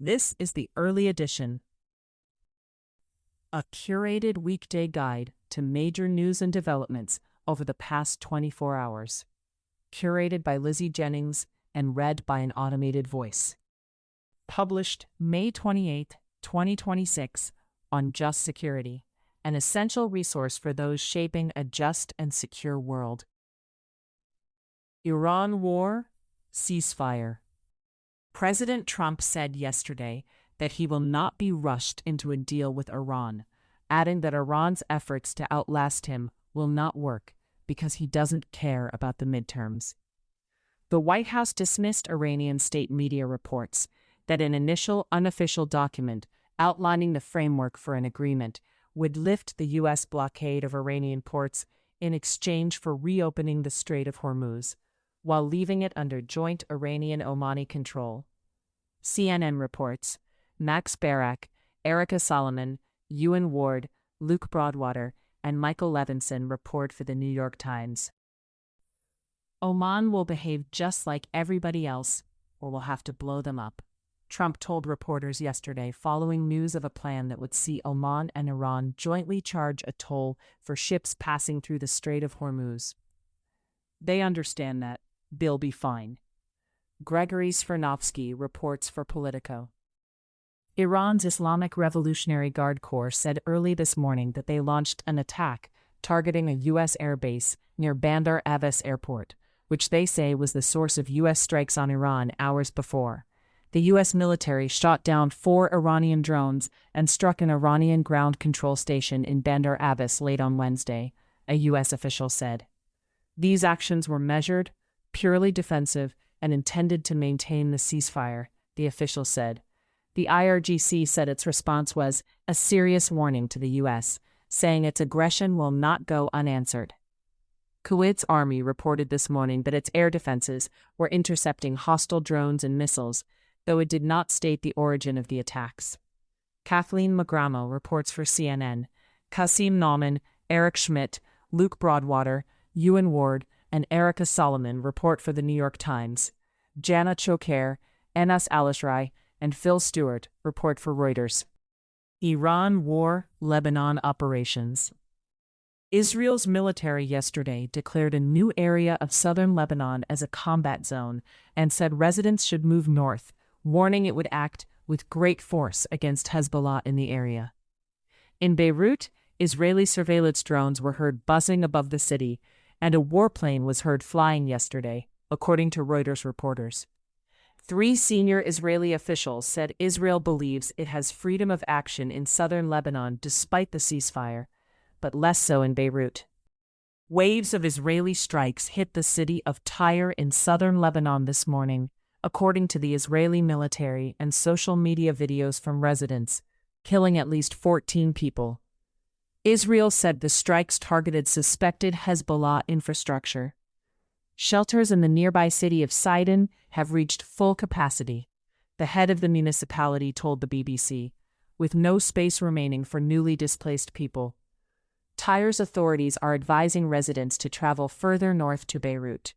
This is the early edition, a curated weekday guide to major news and developments over the past 24 hours. Curated by Lizzie Jennings and read by an automated voice. Published May 28, 2026, on Just Security, an essential resource for those shaping a just and secure world. Iran war, ceasefire. President Trump said yesterday that he will not be rushed into a deal with Iran, adding that Iran's efforts to outlast him will not work because he doesn't care about the midterms. The White House dismissed Iranian state media reports that an initial unofficial document outlining the framework for an agreement would lift the U.S. blockade of Iranian ports in exchange for reopening the Strait of Hormuz, while leaving it under joint Iranian-Omani control. CNN reports Max Barak, Erica Solomon, Ewan Ward, Luke Broadwater, and Michael Levinson report for the New York Times. Oman will behave just like everybody else, or we'll have to blow them up, Trump told reporters yesterday following news of a plan that would see Oman and Iran jointly charge a toll for ships passing through the Strait of Hormuz. They understand that. They'll be fine. Gregory Svirnovsky reports for Politico. Iran's Islamic Revolutionary Guard Corps said early this morning that they launched an attack targeting a U.S. airbase near Bandar Abbas Airport, which they say was the source of U.S. strikes on Iran hours before. The U.S. military shot down 4 Iranian drones and struck an Iranian ground control station in Bandar Abbas late on Wednesday, a U.S. official said. These actions were measured, purely defensive, and intended to maintain the ceasefire, the official said. The IRGC said its response was a serious warning to the U.S., saying its aggression will not go unanswered. Kuwait's army reported this morning that its air defenses were intercepting hostile drones and missiles, though it did not state the origin of the attacks. Kathleen Magramo reports for CNN. Qasim Nauman, Eric Schmidt, Luke Broadwater, Ewan Ward, and Erica Solomon report for the New York Times. Jana Choker, Enas Alishrai, and Phil Stewart report for Reuters. Iran war, Lebanon operations. Israel's military yesterday declared a new area of southern Lebanon as a combat zone and said residents should move north, warning it would act with great force against Hezbollah in the area. In Beirut, Israeli surveillance drones were heard buzzing above the city, and a warplane was heard flying yesterday, according to Reuters reporters. 3 senior Israeli officials said Israel believes it has freedom of action in southern Lebanon despite the ceasefire, but less so in Beirut. Waves of Israeli strikes hit the city of Tyre in southern Lebanon this morning, according to the Israeli military and social media videos from residents, killing at least 14 people. Israel said the strikes targeted suspected Hezbollah infrastructure. Shelters in the nearby city of Sidon have reached full capacity, the head of the municipality told the BBC, with no space remaining for newly displaced people. Tyre's authorities are advising residents to travel further north to Beirut.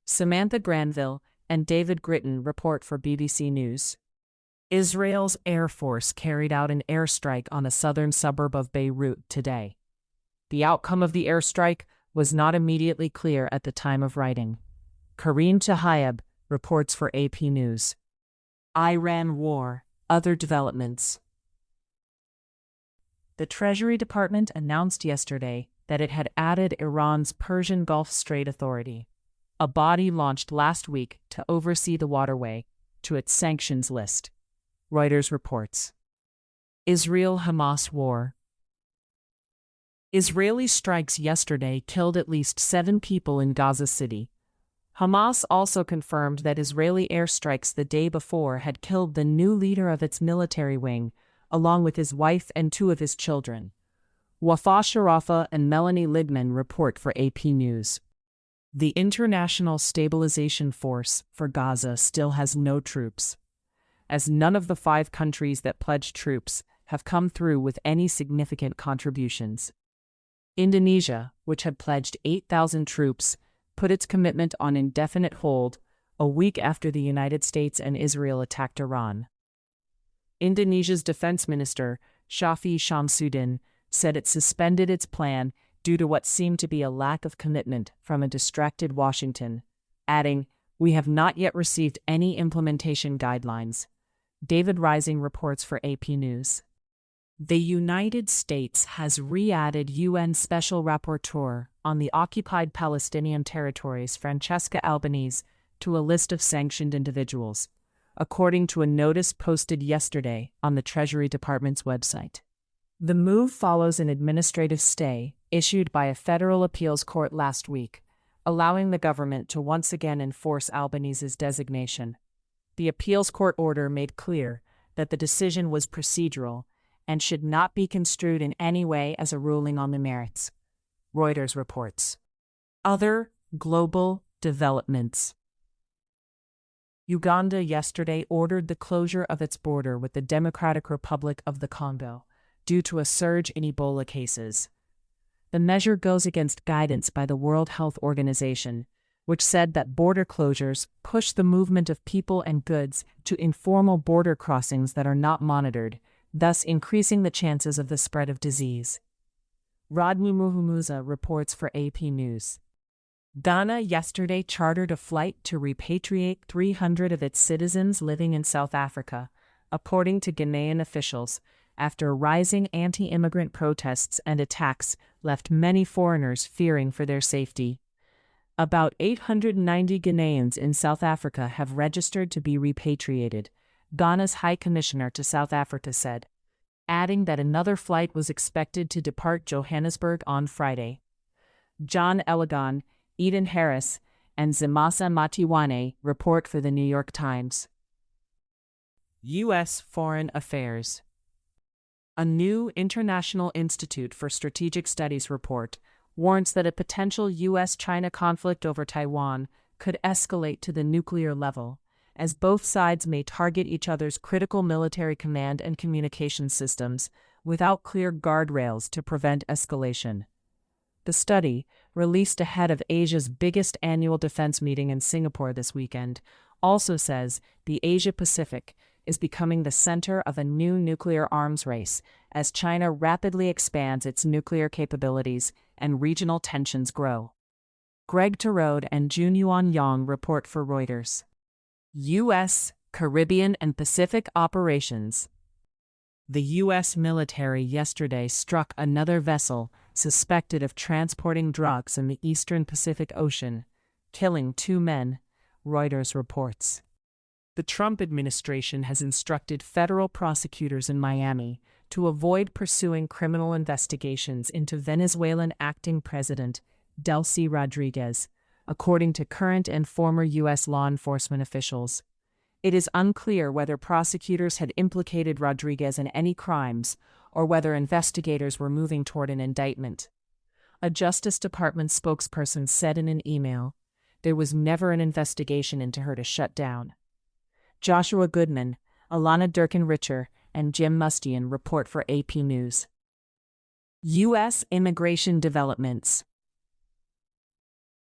Samantha Granville and David Gritton report for BBC News. Israel's Air Force carried out an airstrike on a southern suburb of Beirut today. The outcome of the airstrike was not immediately clear at the time of writing. Karine Chahayeb reports for AP News. Iran war, other developments. The Treasury Department announced yesterday that it had added Iran's Persian Gulf Strait Authority, a body launched last week to oversee the waterway, to its sanctions list. Reuters reports. Israel-Hamas war. Israeli strikes yesterday killed at least 7 people in Gaza City. Hamas also confirmed that Israeli airstrikes the day before had killed the new leader of its military wing, along with his wife and 2 of his children. Wafa Sharafa and Melanie Lidman report for AP News. The International Stabilization Force for Gaza still has no troops, as none of the 5 countries that pledged troops have come through with any significant contributions. Indonesia, which had pledged 8,000 troops, put its commitment on indefinite hold a week after the United States and Israel attacked Iran. Indonesia's defense minister, Shafi Shamsuddin, said it suspended its plan due to what seemed to be a lack of commitment from a distracted Washington, adding, "We have not yet received any implementation guidelines." David Rising reports for AP News. The United States has re-added UN Special Rapporteur on the occupied Palestinian territories Francesca Albanese to a list of sanctioned individuals, according to a notice posted yesterday on the Treasury Department's website. The move follows an administrative stay issued by a federal appeals court last week, allowing the government to once again enforce Albanese's designation. The appeals court order made clear that the decision was procedural and should not be construed in any way as a ruling on the merits, Reuters reports. Other global developments. Uganda yesterday ordered the closure of its border with the Democratic Republic of the Congo due to a surge in Ebola cases. The measure goes against guidance by the World Health Organization, which said that border closures push the movement of people and goods to informal border crossings that are not monitored, thus increasing the chances of the spread of disease. Rodney Muhumuza reports for AP News. Ghana yesterday chartered a flight to repatriate 300 of its citizens living in South Africa, according to Ghanaian officials, after rising anti-immigrant protests and attacks left many foreigners fearing for their safety. About 890 Ghanaians in South Africa have registered to be repatriated, Ghana's High Commissioner to South Africa said, adding that another flight was expected to depart Johannesburg on Friday. John Elagon, Eden Harris, and Zimasa Matiwane report for the New York Times. U.S. Foreign Affairs. A new International Institute for Strategic Studies report warns that a potential U.S.-China conflict over Taiwan could escalate to the nuclear level, as both sides may target each other's critical military command and communication systems without clear guardrails to prevent escalation. The study, released ahead of Asia's biggest annual defense meeting in Singapore this weekend, also says the Asia-Pacific is becoming the center of a new nuclear arms race as China rapidly expands its nuclear capabilities and regional tensions grow. Greg Terode and Junyuan Yang report for Reuters. U.S., Caribbean, and Pacific operations. The U.S. military yesterday struck another vessel suspected of transporting drugs in the eastern Pacific Ocean, killing 2 men, Reuters reports. The Trump administration has instructed federal prosecutors in Miami to avoid pursuing criminal investigations into Venezuelan acting president Delcy Rodriguez, according to current and former U.S. law enforcement officials. It is unclear whether prosecutors had implicated Rodriguez in any crimes or whether investigators were moving toward an indictment. A Justice Department spokesperson said in an email, "There was never an investigation into her to shut down." Joshua Goodman, Alana Durkin-Richer, and Jim Mustian report for AP News. U.S. immigration developments.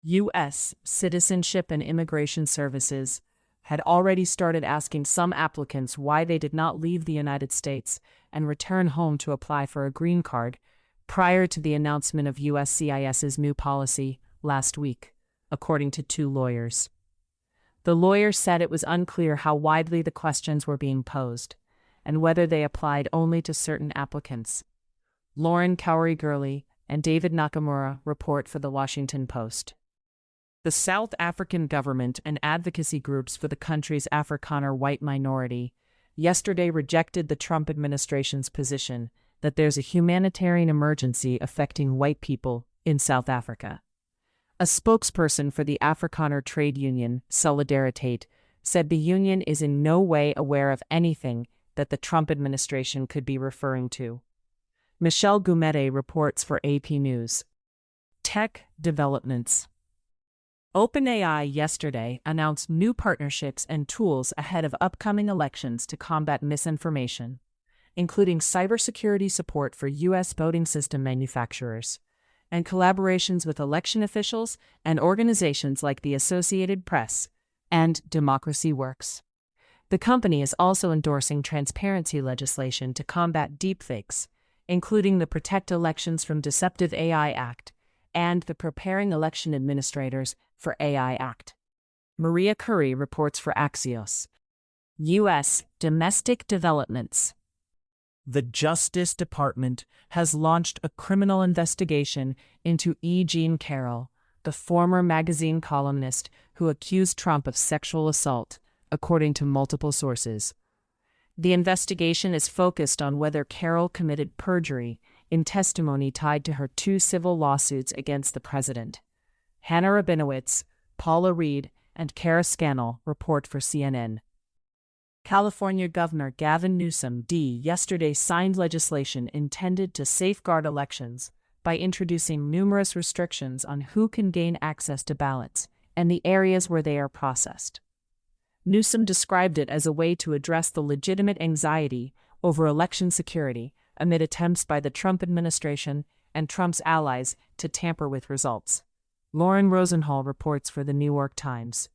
U.S. Citizenship and Immigration Services had already started asking some applicants why they did not leave the United States and return home to apply for a green card prior to the announcement of USCIS's new policy last week, according to 2 lawyers. The lawyers said it was unclear how widely the questions were being posed and whether they applied only to certain applicants. Lauren Cowrie-Gurley and David Nakamura report for The Washington Post. The South African government and advocacy groups for the country's Afrikaner white minority yesterday rejected the Trump administration's position that there's a humanitarian emergency affecting white people in South Africa. A spokesperson for the Afrikaner trade union, Solidaritate, said the union is in no way aware of anything that the Trump administration could be referring to. Michelle Gumede reports for AP News. Tech developments. OpenAI yesterday announced new partnerships and tools ahead of upcoming elections to combat misinformation, including cybersecurity support for U.S. voting system manufacturers, and collaborations with election officials and organizations like the Associated Press and Democracy Works. The company is also endorsing transparency legislation to combat deepfakes, including the Protect Elections from Deceptive AI Act and the Preparing Election Administrators for AI Act. Maria Curry reports for Axios. U.S. Domestic Developments. The Justice Department has launched a criminal investigation into E. Jean Carroll, the former magazine columnist who accused Trump of sexual assault, according to multiple sources. The investigation is focused on whether Carroll committed perjury in testimony tied to her 2 civil lawsuits against the president. Hannah Rabinowitz, Paula Reed, and Kara Scannell report for CNN. California Governor Gavin Newsom yesterday signed legislation intended to safeguard elections by introducing numerous restrictions on who can gain access to ballots and the areas where they are processed. Newsom described it as a way to address the legitimate anxiety over election security amid attempts by the Trump administration and Trump's allies to tamper with results. Lauren Rosenhall reports for The New York Times.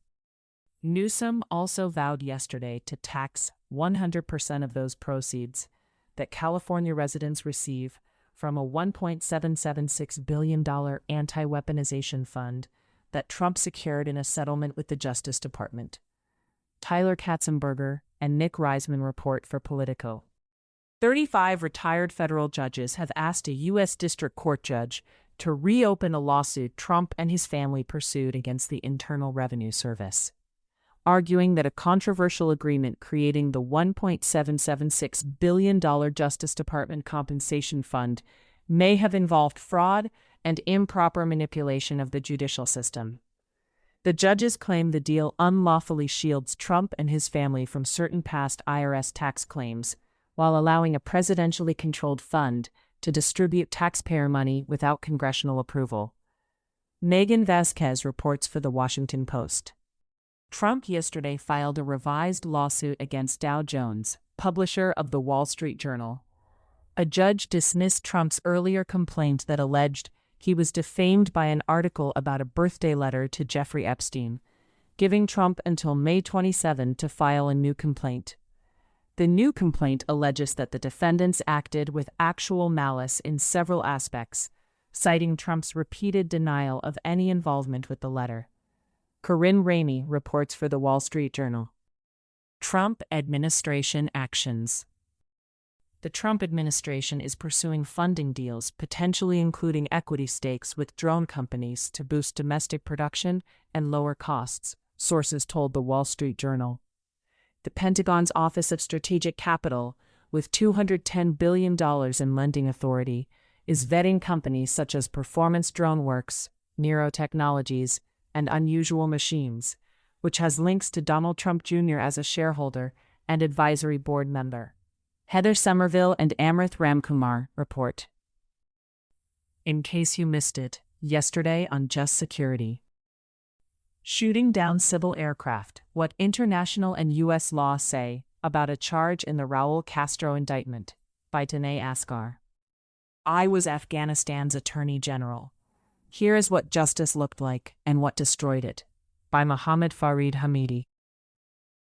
Newsom also vowed yesterday to tax 100% of those proceeds that California residents receive from a $1.776 billion anti-weaponization fund that Trump secured in a settlement with the Justice Department. Tyler Katzenberger and Nick Reisman report for Politico. 35 retired federal judges have asked a U.S. District Court judge to reopen a lawsuit Trump and his family pursued against the Internal Revenue Service, arguing that a controversial agreement creating the $1.776 billion Justice Department compensation fund may have involved fraud and improper manipulation of the judicial system. The judges claim the deal unlawfully shields Trump and his family from certain past IRS tax claims, while allowing a presidentially controlled fund to distribute taxpayer money without congressional approval. Megan Vasquez reports for The Washington Post. Trump yesterday filed a revised lawsuit against Dow Jones, publisher of The Wall Street Journal. A judge dismissed Trump's earlier complaint that alleged he was defamed by an article about a birthday letter to Jeffrey Epstein, giving Trump until May 27 to file a new complaint. The new complaint alleges that the defendants acted with actual malice in several aspects, citing Trump's repeated denial of any involvement with the letter. Corinne Ramey reports for The Wall Street Journal. Trump administration actions. The Trump administration is pursuing funding deals, potentially including equity stakes with drone companies to boost domestic production and lower costs, sources told The Wall Street Journal. The Pentagon's Office of Strategic Capital, with $210 billion in lending authority, is vetting companies such as Performance Drone Works, Nero Technologies, and Unusual Machines, which has links to Donald Trump Jr. as a shareholder and advisory board member. Heather Somerville and Amrith Ramkumar report. In case you missed it, yesterday on Just Security. Shooting down civil aircraft, what international and U.S. law say about a charge in the Raul Castro indictment, by Danae Askar. I was Afghanistan's Attorney General. Here is what justice looked like and what destroyed it, by Mohammed Farid Hamidi.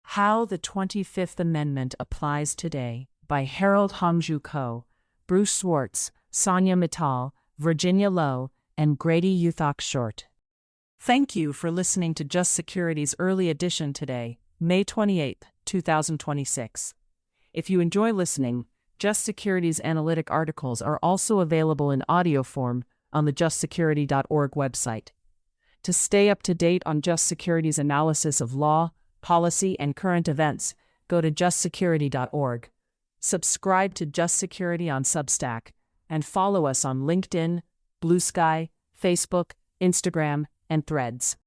How the 25th Amendment Applies Today, by Harold Hongju Ko, Bruce Swartz, Sonia Mittal, Virginia Lowe, and Grady Uthok Short. Thank you for listening to Just Security's early edition today, May 28, 2026. If you enjoy listening, Just Security's analytic articles are also available in audio form on the justsecurity.org website. To stay up to date on Just Security's analysis of law, policy, and current events, go to justsecurity.org. Subscribe to Just Security on Substack, and follow us on LinkedIn, Blue Sky, Facebook, Instagram, and Threads.